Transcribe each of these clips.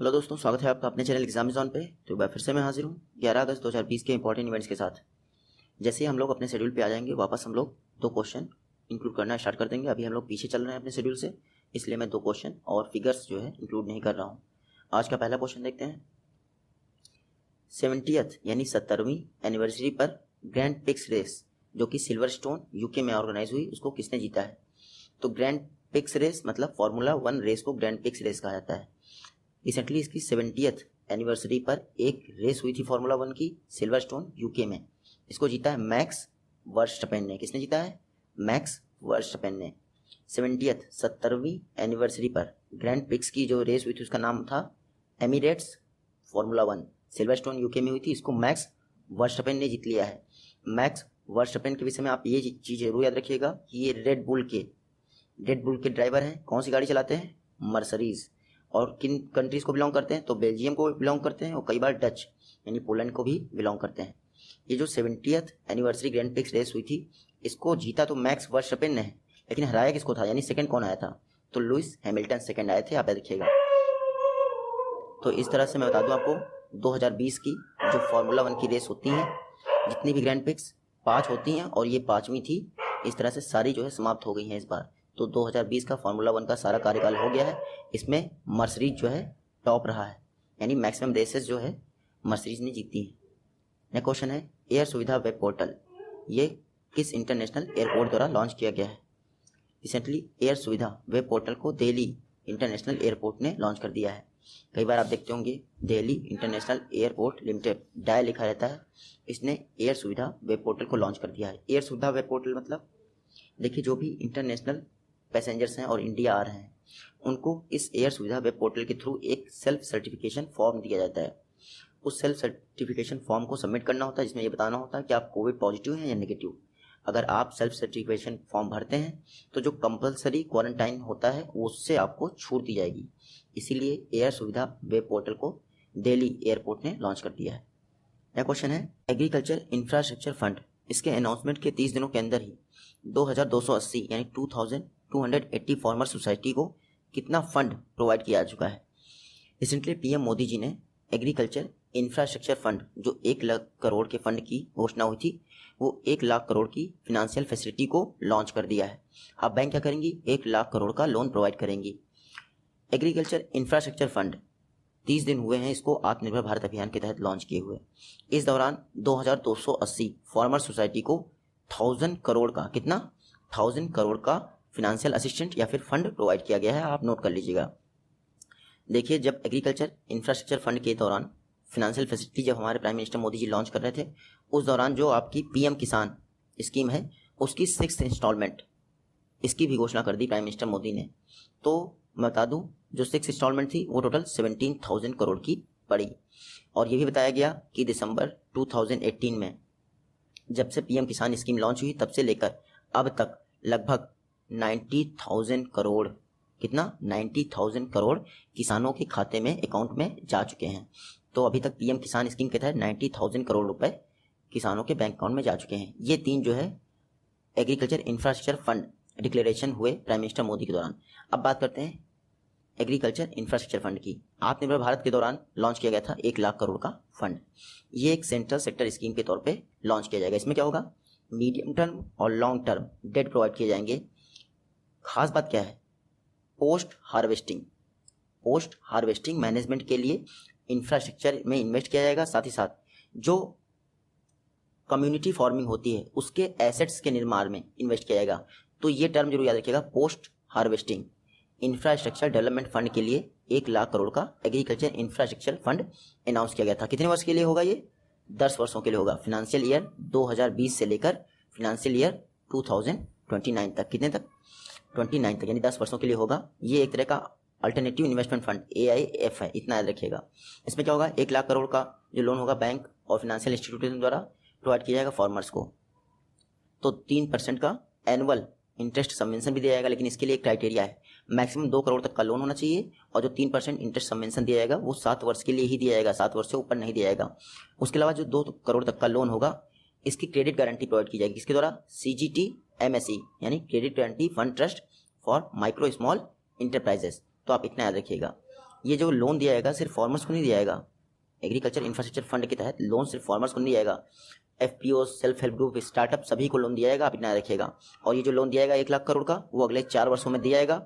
Hello दोस्तों, स्वागत है आपका अपने चैनल एग्जामिज़न पे। तो एक बार फिर से मैं हाजिर हूँ 11 अगस्त 2020 के इंपॉर्टेंट इवेंट्स के साथ। जैसे ही हम लोग अपने शेड्यूल पे आ जाएंगे, वापस हम लोग 2 क्वेश्चन इंक्लूड करना स्टार्ट कर देंगे। अभी हम लोग पीछे चल रहे हैं अपने शेड्यूल से, इसलिए मैं 2 क्वेश्चन और फिगर्स जो है इंक्लूड नहीं कर रहा हूँ। आज का पहला क्वेश्चन देखते हैं। 70th यानी 70वीं एनिवर्सरी पर ग्रैंड पिक्स रेस जो कि सिल्वरस्टोन यूके में ऑर्गेनाइज हुई, उसको किसने जीता है? तो ग्रैंड पिक्स रेस मतलब फॉर्मूला 1 रेस को ग्रैंड पिक्स रेस कहा जाता है। रिसेंटली इसकी 70th एनिवर्सरी पर एक रेस हुई थी फॉर्मूला 1 की सिल्वरस्टोन यूके में। इसको जीता है मैक्स वर्स्टपेन ने। किसने जीता है? मैक्स वर्स्टपेन ने। 70वीं एनिवर्सरी पर ग्रैंड पिक्स की जो रेस हुई थी उसका नाम था एमिरेट्स फॉर्मूला 1। सिल्वरस्टोन यूके में हुई थी, इसको मैक्स वर्स्टपेन ने जीत लिया है। मैक्स वर्स्टपेन के विषय में आप ये चीज़ जरूर याद रखिएगा कि ये रेड बुल के ड्राइवर हैं। कौन सी गाड़ी चलाते हैं? मर्सरीज। और किन कंट्रीज को बिलोंग करते हैं? तो बेल्जियम को बिलोंग करते हैं और कई बार डच यानी पोलैंड को भी बिलोंग करते हैं। ये जो 70th anniversary grand pics race हुई थी, इसको जीता तो मैक्स वर्स्टपेन ने है, लेकिन हराया किसको था? यानी सेकंड कौन आया था? तो लुइस हैमिल्टन सेकंड आए थे, आप याद रखिएगा। तो इस तरह से मैं बता दूं आपको 2020 की जो फॉर्मूला 1 की रेस होती हैं, जितनी भी ग्रैंड पिक्स 5 होती हैं और ये 5वीं थी। इस तरह से सारी जो है समाप्त हो गई हैं इस बार। तो 2020 का फॉर्मूला 1 का सारा कार्यकाल हो गया है। इसमें मर्सरीज जो है टॉप रहा है, यानी मैक्सिमम रेसेस जो है मर्सरीज ने जीती हैं। नेक्स्ट क्वेश्चन है एयर सुविधा वेब पोर्टल, ये किस इंटरनेशनल एयरपोर्ट द्वारा लॉन्च किया गया है? Recently air Suvidha web portal को दिल्ली इंटरनेशनल एयरपोर्ट ने लॉन्च कर दिया है। कई बार आप देखते होंगे Delhi international airport limited DIAL लिखा रहता है। इसने एयर सुविधा वेब पोर्टल को लॉन्च कर दिया है। एयर सुविधा वेब पोर्टल मतलब देखिए, जो भी इंटरनेशनल पैसेंजर्स हैं और इंडिया आ रहे हैं, उनको इस एयर सुविधा वेब पोर्टल के थ्रू एक सेल्फ सर्टिफिकेशन फॉर्म दिया जाता है। उस सेल्फ सर्टिफिकेशन फॉर्म को सबमिट करना होता है, जिसमें ये बताना होता है कि आप कोविड पॉजिटिव हैं या नेगेटिव। अगर आप सेल्फ सर्टिफिकेशन फॉर्म भरते हैं तो जो कंपलसरी क्वारंटाइन होता है उससे आपको छूट दी जाएगी। इसीलिए एयर सुविधा वेब पोर्टल को दिल्ली एयरपोर्ट ने लॉन्च कर दिया है। नेक्स्ट क्वेश्चन है एग्रीकल्चर इंफ्रास्ट्रक्चर फंड, इसके अनाउंसमेंट के 30 दिनों के अंदर ही 2280 यानी 2280 फार्मर सोसाइटी को कितना फंड प्रोवाइड किया जा चुका है? रिसेंटली पीएम मोदी जी ने एग्रीकल्चर इंफ्रास्ट्रक्चर फंड जो 1 लाख करोड़ के फंड की घोषणा हुई थी, वो 1 लाख करोड़ की फिनेंशियल फैसिलिटी को लॉन्च कर दिया है। अब बैंक क्या करेंगी? 1 लाख करोड़ का लोन प्रोवाइड करेंगी। एग्रीकल्चर इंफ्रास्ट्रक्चर फंड 30 दिन हुए हैं इसको आत्मनिर्भर भारत अभियान के तहत लॉन्च किए हुए। इस दौरान 2280 फार्मर सोसाइटी को 1000 करोड़ का कितना 1000 करोड़ का फिनेंशियल असिस्टेंट या फिर फंड प्रोवाइड किया गया है। आप नोट कर लीजिएगा। देखिए, जब एग्रीकल्चर इंफ्रास्ट्रक्चर फंड के दौरान फिनेंशियल फैसिलिटी जब हमारे prime minister Modi ji launch कर रहे थे, उस दौरान जो आपकी पीएम किसान स्कीम है उसकी 6th इंस्टॉलमेंट इसकी भी घोषणा कर दी प्राइम मिनिस्टर मोदी ने। तो मैं बता दूं, जो 6 इंस्टॉलमेंट थी वो टोटल 17,000 करोड़ की पड़ी। और ये भी बताया गया कि दिसंबर 2018 में जब से पीएम किसान स्कीम लॉन्च हुई, तब से लेकर अब तक लगभग 90,000 करोड़ कितना 90,000 करोड़ किसानों के खाते में अकाउंट में जा चुके हैं। तो अभी तक पीएम किसान स्कीम के तहत 90,000 करोड़ रुपए किसानों के बैंक अकाउंट में जा चुके हैं। ये 3 जो है एग्रीकल्चर इंफ्रास्ट्रक्चर फंड डिक्लेरेशन हुए प्राइम मिनिस्टर मोदी के दौरान। अब बात करते हैं एग्रीकल्चर इंफ्रास्ट्रक्चर फंड की। आत्मनिर्भर भारत के दौरान लॉन्च किया गया था 1 लाख करोड़ का फंड। ये एक सेंट्रल सेक्टर स्कीम के तौर पे लॉन्च किया जाएगा। इसमें क्या होगा? मीडियम टर्म और लॉन्ग टर्म डेट प्रोवाइड किए जाएंगे। खास बात क्या है? पोस्ट हार्वेस्टिंग मैनेजमेंट के लिए इंफ्रास्ट्रक्चर में इन्वेस्ट किया जाएगा। साथ ही साथ जो कम्युनिटी फार्मिंग होती है उसके एसेट्स के निर्माण में इन्वेस्ट किया जाएगा। तो ये टर्म जरूर याद रखिएगा, post harvesting infrastructure development fund के लिए 1 लाख करोड़ का एग्रीकल्चर इंफ्रास्ट्रक्चर फंड अनाउंस किया गया था। कितने वर्ष के लिए होगा? ये 10 वर्षों के लिए होगा। फाइनेंशियल ईयर 2020 से लेकर फाइनेंशियल ईयर 2029 तक। कितने तक? 29 तक, यानी 10 वर्षों के लिए होगा। ये एक तरह का अल्टरनेटिव इन्वेस्टमेंट फंड AIF है, इतना याद रखिएगा। इसमें क्या होगा? 1 लाख करोड़ का जो लोन होगा बैंक और फाइनेंशियल इंस्टीट्यूशन द्वारा प्रोवाइड किया जाएगा फार्मर्स को। तो 3% का एनुअल इंटरेस्ट सबवेंशन भी दिया जाएगा, लेकिन इसके लिए एक क्राइटेरिया है, मैक्सिमम 2 करोड़ तक का लोन होना चाहिए और जो 3% इंटरेस्ट सबवेंशन दिया जाएगा वो 7 वर्ष के लिए ही दिया जाएगा, 7 वर्ष से ऊपर नहीं दिया जाएगा। उसके अलावा जो 2 करोड़ तक का लोन होगा इसकी क्रेडिट गारंटी प्रोवाइड की जाएगी। इसके द्वारा CGT MSE यानी credit guarantee fund trust for micro small enterprises. तो आप इतना याद रखिएगा। ये जो लोन दिया जाएगा सिर्फ फार्मर्स को नहीं दिया जाएगा, एग्रीकल्चर इंफ्रास्ट्रक्चर फंड के तहत लोन सिर्फ फार्मर्स को नहीं दिया जाएगा, FPO, self help group, startup सभी को लोन दिया जाएगा, आप इतना रखिएगा। और ये जो लोन दिया जाएगा 1 लाख करोड़ का, वो अगले 4 वर्षों में दिया जाएगा।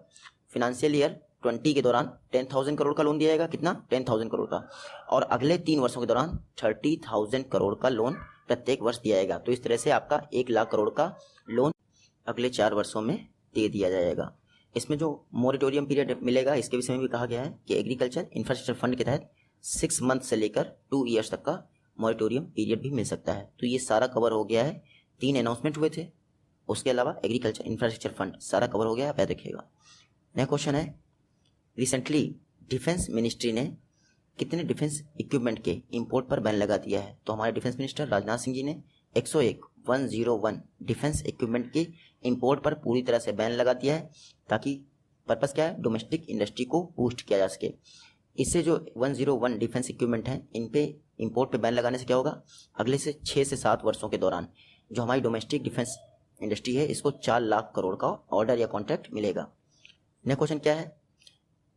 फिनेंशियल ईयर 20 के दौरान 10,000 करोड़ का लोन दिया जाएगा, कितना 10,000 करोड़ का, और अगले 3 वर्षों के दौरान 30,000 करोड़ का लोन प्रत्येक वर्ष दिया जाएगा। तो इस तरह से आपका 1 लाख करोड़ का लोन अगले 4 वर्षों में दे दिया जाएगा। इसमें जो मोरेटोरियम पीरियड मिलेगा इसके विषय में भी कहा गया है कि एग्रीकल्चर इंफ्रास्ट्रक्चर फंड के तहत 6 मंथ से लेकर 2 ईयर्स तक का मोरेटोरियम पीरियड भी मिल सकता है। तो ये सारा कवर हो गया है, 3 अनाउंसमेंट हुए थे, उसके अलावा एग्रीकल्चर इंफ्रास्ट्रक्चर फंड सारा कवर हो गया, आप याद रखिएगा। नेक्स्ट क्वेश्चन है, रिसेंटली डिफेंस मिनिस्ट्री ने कितने डिफेंस इक्विपमेंट के इंपोर्ट पर बैन लगा दिया है? तो हमारे डिफेंस मिनिस्टर राजनाथ सिंह जी ने 101 डिफेंस इक्विपमेंट के इंपोर्ट पर पूरी तरह से बैन लगा दिया है, ताकि पर्पस क्या है, डोमेस्टिक इंडस्ट्री को बूस्ट किया जा सके। इससे जो 101 डिफेंस इक्विपमेंट हैं, इन पे इंपोर्ट पे बैन लगाने से क्या होगा, अगले से 6 से 7 वर्षों के दौरान जो हमारी डोमेस्टिक डिफेंस इंडस्ट्री है इसको 4 लाख करोड़ का ऑर्डर या कॉन्ट्रैक्ट मिलेगा। नेक्स्ट क्वेश्चन क्या है,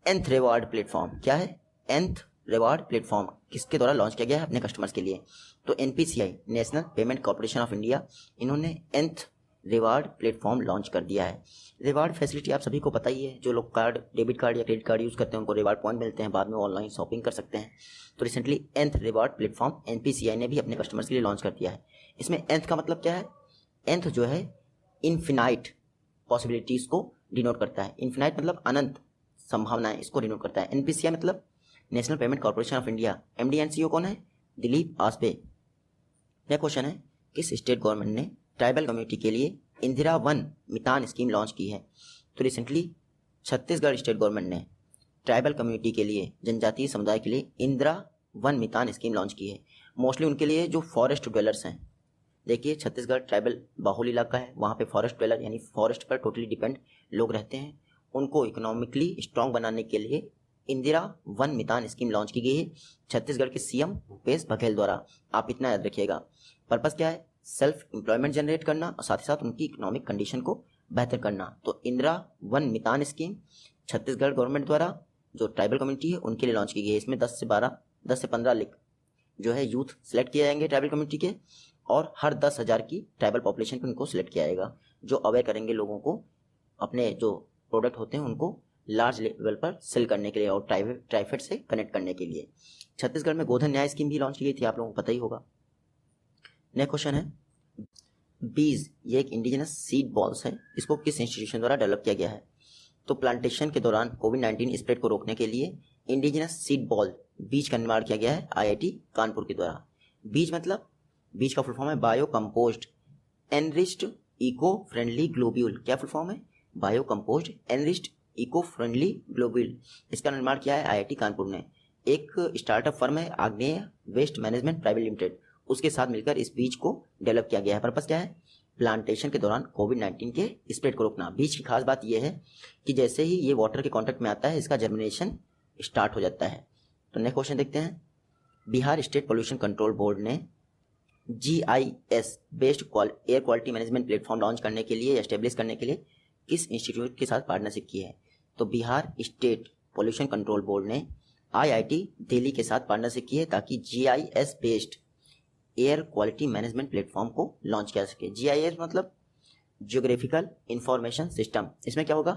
nth रिवार्ड प्लेटफॉर्म क्या है? nth रिवार्ड प्लेटफॉर्म किसके द्वारा लॉन्च किया गया है अपने कस्टमर्स के लिए? तो NPCI, national payment corporation of India, इन्होंने nth रिवार्ड प्लेटफॉर्म लॉन्च कर दिया है। रिवार्ड फैसिलिटी आप सभी को पता ही है, जो लोग कार्ड, डेबिट कार्ड या क्रेडिट कार्ड यूज़ करते हैं उनको रिवार्ड पॉइंट मिलते हैं, बाद में ऑनलाइन शॉपिंग कर सकते हैं। तो recently nth reward platform NPCI ने भी अपने कस्टमर्स के लिए लॉन्च कर दिया है। इसमें nth का मतलब क्या है? nth जो है इन्फिनाइट पॉसिबिलिटीज़ को डिनोट करता है, इन्फिनाइट मतलब अनंत संभावनाएं, इसको डिनोट करता है। NPCI मतलब national payment corporation of India, MD and CEO कौन है? दिलीप आसबे। यह क्वेश्चन है, किस स्टेट गवर्नमेंट ने ट्राइबल कम्युनिटी के लिए इंदिरा वन मितान स्कीम लॉन्च की है? तो रिसेंटली छत्तीसगढ़ स्टेट गवर्नमेंट ने ट्राइबल कम्युनिटी के लिए, जनजातीय समुदाय के लिए इंदिरा वन मितान स्कीम लॉन्च की है। मोस्टली उनके लिए जो फॉरेस्ट ड्वेलर्स हैं, देखिए छत्तीसगढ़ ट्राइबल बाहुल इलाका है, वहाँ पे फॉरेस्ट ड्वेलर यानी फॉरेस्ट पर टोटली डिपेंड लोग रहते हैं, उनको इकोनॉमिकली स्ट्रॉन्ग बनाने के लिए इंदिरा वन मितान स्कीम लॉन्च की गई है छत्तीसगढ़ के CM भूपेश बघेल द्वारा। आप इतना याद रखिएगा। पर्पस क्या है? सेल्फ एम्प्लॉयमेंट जनरेट करना और साथ ही साथ उनकी इकोनॉमिक कंडीशन को बेहतर करना। तो इंदिरा वन मितान स्कीम छत्तीसगढ़ गवर्नमेंट द्वारा जो ट्राइबल कम्युनिटी है उनके लिए लॉन्च की गई है। इसमें 10 से 15 जो है यूथ सेलेक्ट किए जाएंगे ट्राइबल कम्युनिटी के, और हर 10,000 की ट्राइबल पॉपुलेशन पर उनको सिलेक्ट किया जाएगा, जो अवेयर करेंगे लोगों को अपने जो प्रोडक्ट होते हैं उनको लार्ज लेवल पर सेल करने के लिए और ट्राइफेड से कनेक्ट करने के लिए। छत्तीसगढ़ में गोधन न्याय स्कीम भी लॉन्च की गई थी, आप लोगों को पता ही होगा। नेक्स्ट क्वेश्चन है, बीज, ये एक इंडिजिनस सीड बॉल्स है, इसको किस इंस्टीट्यूशन द्वारा डेवलप किया गया है? तो प्लांटेशन के दौरान कोविड-19 स्प्रेड को रोकने के लिए इंडिजिनस सीड बॉल बीज का निर्माण किया गया है IIT कानपुर के द्वारा। बीज मतलब, बीज का फुल फॉर्म है bio compost enriched eco friendly globule. क्या फुल फॉर्म है? Bio compost enriched eco friendly globule. इसका निर्माण किया है IIT कानपुर ने। एक स्टार्टअप फर्म है आग्नेय वेस्ट मैनेजमेंट प्राइवेट लिमिटेड, उसके साथ मिलकर इस बीज को डेवलप किया गया है। पर्पस क्या है? प्लांटेशन के दौरान कोविड-19 के स्प्रेड को रोकना। बीज की खास बात यह है कि जैसे ही ये वाटर के कांटेक्ट में आता है इसका जर्मिनेशन स्टार्ट हो जाता है। तो नेक्स्ट क्वेश्चन देखते हैं, Bihar state pollution control board ने GIS based air quality management platform launch करने के लिए, एस्टेब्लिश करने के लिए किस इंस्टीट्यूट के साथ पार्टनरशिप की है? तो Bihar state pollution control board ने IIT दिल्ली के साथ पार्टनरशिप की है ताकि GIS based air quality management platform को लॉन्च किया सके। GIS मतलब जियोग्राफिकल इंफॉर्मेशन सिस्टम। इसमें क्या होगा,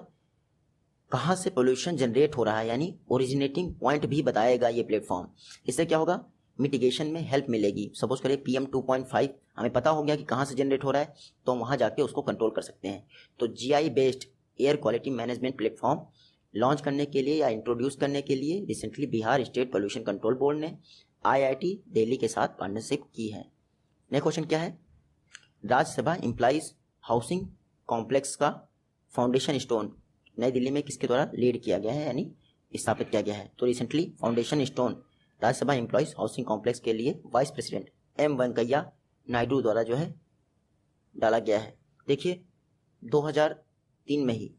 कहाँ से पोल्यूशन जनरेट हो रहा है यानी ओरिजिनेटिंग पॉइंट भी बताएगा ये प्लेटफॉर्म। इससे क्या होगा, मिटिगेशन में हेल्प मिलेगी। सपोज करें PM 2.5 हमें पता हो गया कि कहाँ से जनरेट हो रहा है, तो हम वहाँ जाके उसको कंट्रोल कर सकते हैं। तो GI based air quality management platform launch करने के लिए या इंट्रोड्यूस करने के लिए recently Bihar state pollution control board ने IIT दिल्ली के साथ पार्टनरशिप की है। नेक्स्ट क्वेश्चन क्या है, राज्यसभा एम्प्लॉइज हाउसिंग कॉम्प्लेक्स का फाउंडेशन स्टोन नई दिल्ली में किसके द्वारा लीड किया गया है यानी स्थापित किया गया है? तो recently foundation stone Rajya Sabha employees housing complex के लिए vice president M Venkaiah Naidu द्वारा जो है डाला गया है। देखिए 2003 में ही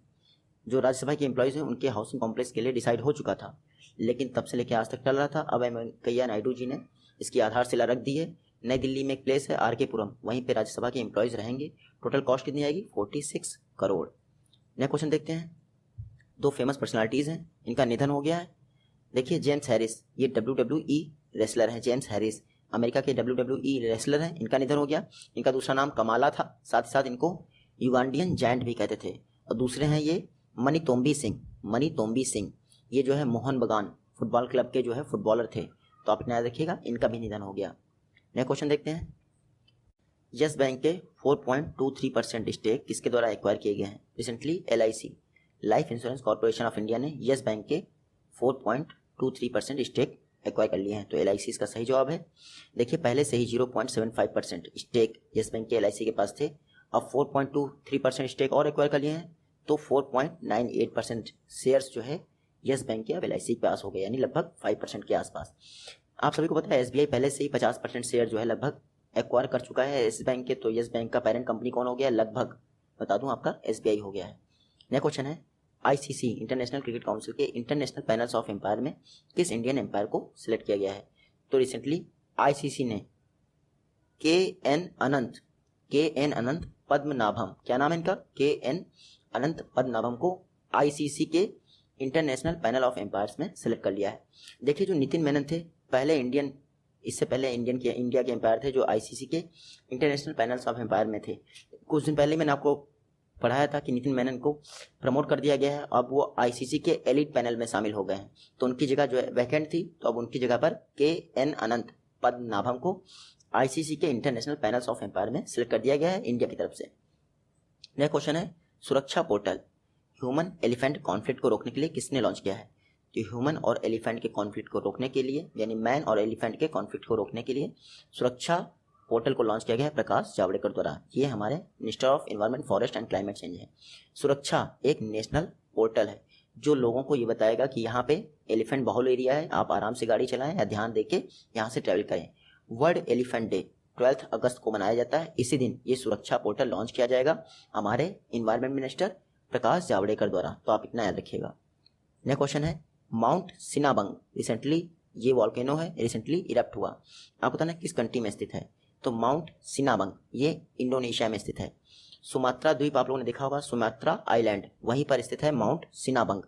जो राज्यसभा के एम्प्लॉइज हैं उनके हाउसिंग कॉम्प्लेक्स के लिए डिसाइड हो चुका था, लेकिन तब से लेकर आज तक चल रहा था। अब M वेंकैया नायडू जी ने इसकी आधारशिला रख दी है। नई दिल्ली में एक प्लेस है RK पुरम, वहीं पे राज्यसभा के एम्प्लॉइज रहेंगे। टोटल कॉस्ट कितनी आएगी? 46 करोड़। नेक्स्ट क्वेश्चन देखते हैं, दो फेमस पर्सनालिटीज़ हैं, इनका निधन हो गया है। देखिए जेम्स हैरिस, ये WWE रेसलर हैं। जेम्स हैरिस अमेरिका के WWE रेसलर हैं, इनका निधन हो गया। इनका दूसरा नाम कमाला था, साथ ही साथ इनको युगांडियन जायंट भी कहते थे। और दूसरे हैं ये मनीतोम्बी सिंह। मनीतोम्बी सिंह ये जो है मोहन बगान फुटबॉल क्लब के जो है फुटबॉलर थे, तो आप याद रखिएगा, इनका भी निधन हो गया। नेक्स्ट क्वेश्चन देखते हैं। यस बैंक के 4.23% स्टेक किसके द्वारा एक्वायर किए गए हैं? Recently LIC life insurance corporation of India ने यस बैंक के 4.23% स्टेक एक्वायर कर लिए हैं, तो LIC इसका सही जवाब है। देखिए पहले से ही 0.75% स्टेक यस बैंक के LIC के पास थे, अब 4.23% स्टेक और एक्वायर कर लिए हैं, तो 4.98% शेयर्स जो है यस बैंक के अब LIC के पास हो गए, यानी लगभग 5% के आसपास। आप सभी को पता है SBI पहले से ही 50% शेयर जो है लगभग एक्वायर कर चुका है यस बैंक के, तो यस बैंक का पेरेंट कंपनी कौन हो गया? लगभग बता दूं आपका SBI हो गया है। नेक्स्ट क्वेश्चन है, ICC इंटरनेशनल क्रिकेट काउंसिल के इंटरनेशनल पैनल्स ऑफ एम्पायर में किस इंडियन एम्पायर को सिलेक्ट किया गया है? तो रिसेंटली ICC ने KN अनंत पद्मनाभम, क्या नाम है इनका? KN अनंत पद्मनाभम को ICC के इंटरनेशनल पैनल ऑफ एम्पायर्स में सिलेक्ट कर लिया है। देखिए जो नितिन मेनन थे इससे पहले इंडिया के एम्पायर थे जो ICC के इंटरनेशनल पैनल्स ऑफ एम्पायर में थे। कुछ दिन पहले मैंने आपको पढ़ाया था कि नितिन मेनन को प्रमोट कर दिया गया है, अब वो ICC के एलिट पैनल में शामिल हो गए हैं, तो उनकी जगह जो है वैकेंट थी, तो अब उनकी जगह पर KN अनंत पद्मनाभम को ICC के इंटरनेशनल पैनल्स ऑफ एम्पायर में सिलेक्ट कर दिया गया है इंडिया की तरफ से। नेक्स्ट क्वेश्चन है, सुरक्षा पोर्टल ह्यूमन एलिफेंट कॉन्फ्लिक्ट को रोकने के लिए किसने लॉन्च किया है? तो ह्यूमन और एलिफेंट के कॉन्फ्लिक्ट को रोकने के लिए, यानी मैन और एलिफेंट के कॉन्फ्लिक्ट को रोकने के लिए सुरक्षा पोर्टल को लॉन्च किया गया है प्रकाश जावड़ेकर द्वारा। ये हमारे minister of environment, forest and climate change है। सुरक्षा एक नेशनल पोर्टल है जो लोगों को ये बताएगा कि यहाँ पे एलिफेंट बहुल एरिया है, आप आराम से गाड़ी चलाएं या ध्यान देके यहाँ से ट्रैवल करें। वर्ल्ड एलिफेंट डे 12 अगस्त को मनाया जाता है, इसी दिन ये सुरक्षा पोर्टल लॉन्च किया जाएगा हमारे इन्वायरमेंट मिनिस्टर प्रकाश जावड़ेकर द्वारा, तो आप इतना याद रखिएगा। नेक्स्ट क्वेश्चन है, माउंट सिनाबंग रिसेंटली, ये वॉल्केनो है, रिसेंटली इरप्ट हुआ, आपको बताना किस कंट्री में स्थित है? तो माउंट सिनाबंग ये इंडोनेशिया में स्थित है। सुमात्रा द्वीप आप लोगों ने देखा होगा, सुमात्रा आइलैंड, वहीं पर स्थित है माउंट सिनाबंग।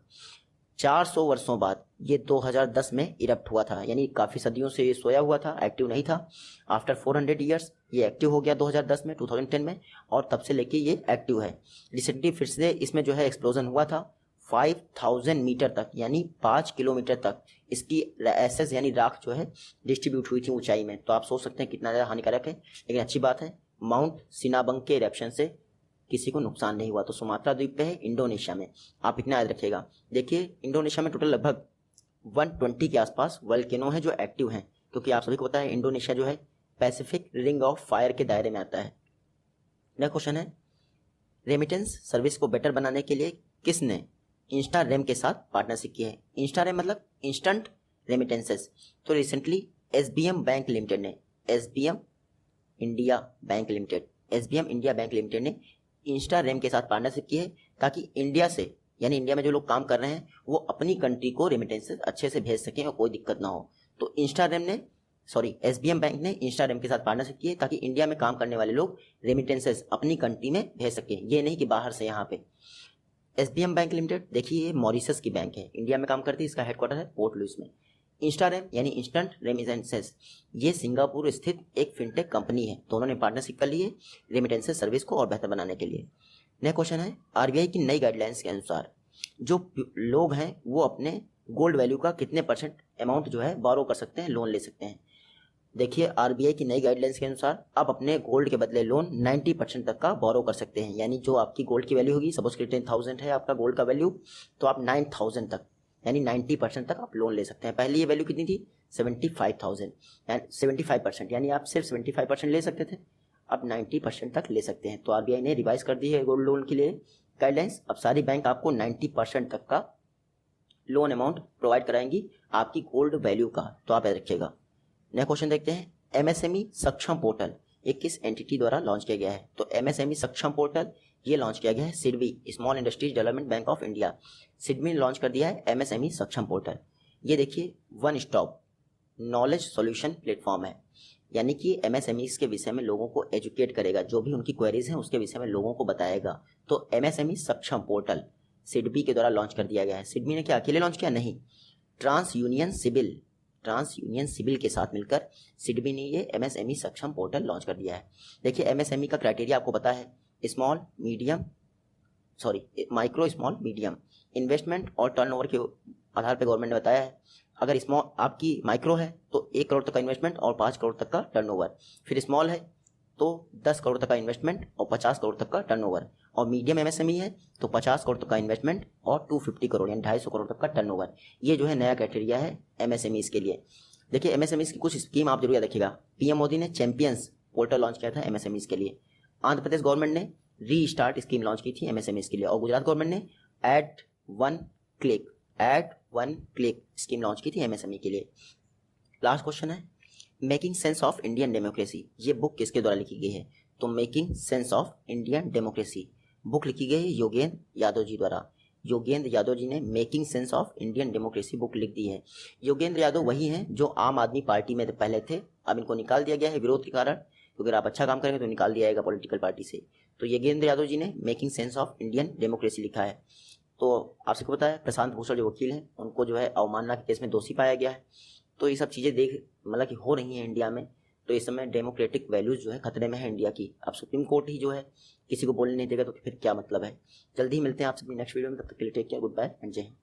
400 वर्षों बाद ये 2010 में इरप्ट हुआ था, यानी काफ़ी सदियों से ये सोया हुआ था, एक्टिव नहीं था। आफ्टर 400 ईयर्स ये एक्टिव हो गया 2010 में, 2010 में, और तब से लेके ये एक्टिव है। रिसेंटली फिर से इसमें जो है एक्सप्लोजन हुआ था। 5000 मीटर तक, यानी 5 किलोमीटर तक इसकी एसेस यानी राख जो है डिस्ट्रीब्यूट हुई थी ऊंचाई में, तो आप सोच सकते हैं कितना ज़्यादा हानिकारक है। लेकिन अच्छी बात है, माउंट सिनाबंग के इरप्शन से किसी को नुकसान नहीं हुआ। तो सुमात्रा द्वीप पे है, इंडोनेशिया में, आप इतना याद रखिएगा। देखिए इंडोनेशिया में टोटल लगभग 120 के आसपास वोल्केनो है जो एक्टिव हैं, क्योंकि आप सभी को पता है इंडोनेशिया जो है पैसिफिक रिंग ऑफ फायर के दायरे में आता है। नेक्स्ट क्वेश्चन है, रेमिटेंस सर्विस को बेटर बनाने के लिए किसने इंस्टारेम के साथ पार्टनरशिप की है? इंस्टारेम मतलब इंस्टेंट रेमिटेंसेस। तो रिसेंटली SBM बैंक लिमिटेड ने SBM इंडिया बैंक लिमिटेड ने इंस्टारेम के साथ पार्टनरशिप की है, ताकि इंडिया से, यानी इंडिया में जो लोग काम कर रहे हैं वो अपनी कंट्री को रेमिटेंसेस अच्छे से भेज सकें और कोई दिक्कत ना हो। तो SBM बैंक ने इंस्टारेम के साथ पार्टनरशिप की है ताकि इंडिया में काम करने वाले लोग रेमिटेंसेस अपनी कंट्री में भेज सकें, ये नहीं कि बाहर से। यहाँ पे SBM बैंक लिमिटेड देखिए ये मॉरिशस की बैंक है, इंडिया में काम करती है, इसका हेडक्वार्टर है पोर्ट लुइस में। इंस्टारेम यानी इंस्टेंट रेमिटेंसेस, ये सिंगापुर स्थित एक फिनटेक कंपनी है, दोनों ने पार्टनरशिप कर ली है रेमिटेंसेस सर्विस को और बेहतर बनाने के लिए। नेक्स्ट क्वेश्चन है, RBI की नई गाइडलाइंस के अनुसार जो लोग हैं वो अपने गोल्ड वैल्यू का कितने % अमाउंट जो है बोरो कर सकते हैं, लोन ले सकते हैं? देखिए RBI की नई गाइडलाइंस के अनुसार आप अपने गोल्ड के बदले लोन 90% तक का बोरो कर सकते हैं, यानी जो आपकी गोल्ड की वैल्यू होगी, सपोज कि 10,000 है आपका गोल्ड का वैल्यू, तो आप 9,000 तक यानी 90% तक आप लोन ले सकते हैं। पहले ये वैल्यू कितनी थी? 75,000, यानी 75%, यानी आप सिर्फ 75% ले सकते थे, अब 90% तक ले सकते हैं। तो RBI ने रिवाइज कर दी है गोल्ड लोन के लिए गाइडलाइंस, अब सारी बैंक आपको 90% तक का लोन अमाउंट प्रोवाइड कराएंगी आपकी गोल्ड वैल्यू का, तो आप याद रखिएगा। नेक्स्ट क्वेश्चन देखते हैं, MSME सक्षम पोर्टल ये किस एंटिटी द्वारा लॉन्च किया गया है? तो MSME सक्षम पोर्टल ये लॉन्च किया गया है SIDBI, small industries development bank of India. SIDBI ने लॉन्च कर दिया है MSME सक्षम पोर्टल। ये देखिए one stop knowledge solution platform है, यानी कि MSMEs के विषय में लोगों को एजुकेट करेगा, जो भी उनकी क्वेरीज हैं उसके विषय में लोगों को बताएगा। तो MSME सक्षम पोर्टल सिडबी के द्वारा लॉन्च कर दिया गया है। सिडबी ने क्या अकेले लॉन्च किया? नहीं, ट्रांस यूनियन सिविल के साथ मिलकर सिडबी ने ये एमएसएमई सक्षम पोर्टल लॉन्च कर दिया है। देखिए एमएसएमई का क्राइटेरिया आपको पता है, माइक्रो स्मॉल मीडियम इन्वेस्टमेंट और टर्नओवर के आधार पर गवर्नमेंट ने बताया है। अगर स्मॉल आपकी माइक्रो है तो 1 करोड़ तक का इन्वेस्टमेंट और 5 करोड़ तक का टर्नओवर, फिर स्मॉल है तो 10 करोड़ तक का इन्वेस्टमेंट और 50 करोड़ तक का टर्नओवर, और मीडियम एमएसएमई है तो 50 करोड़ तक का इन्वेस्टमेंट और 250 करोड़ यानी 250 करोड़ तक का टर्नओवर। ये जो है नया क्राइटेरिया है एमएसएमईज के लिए। देखिए एमएसएमईज की कुछ स्कीम आप जरूर याद रखिएगा। पीएम मोदी ने चैंपियंस पोर्टल लॉन्च किया था एमएसएमईज के लिए, आंध्र प्रदेश गवर्नमेंट ने रीस्टार्ट स्कीम लॉन्च की थी एमएसएमईज के लिए, और गुजरात गवर्नमेंट ने at one click scheme launch की थी एमएसएमई के लिए। लास्ट क्वेश्चन है making sense of Indian democracy, ये बुक किसके द्वारा लिखी गई है? तो making sense of Indian democracy book लिखी गई है योगेंद्र यादव जी द्वारा। योगेंद्र यादव जी ने making sense of Indian democracy book लिख दी है। योगेंद्र यादव वही हैं जो आम आदमी पार्टी में पहले थे, अब इनको निकाल दिया गया है विरोध के कारण, क्योंकि अगर आप अच्छा काम करेंगे तो निकाल दिया जाएगा पॉलिटिकल पार्टी से। तो योगेंद्र यादव जी ने making sense of Indian democracy लिखा है। तो आप सबको पता है प्रशांत भूषण जो वकील हैं उनको जो है अवमानना के केस में दोषी पाया गया है। तो ये सब चीज़ें मतलब कि हो रही हैं इंडिया में, तो इस समय डेमोक्रेटिक वैल्यूज जो है खतरे में है इंडिया की। अब सुप्रीम कोर्ट ही जो है किसी को बोलने नहीं देगा तो फिर क्या मतलब है। जल्दी ही मिलते हैं आप सभी नेक्स्ट वीडियो में, तब तक के लिए take care, goodbye and Jai Hind.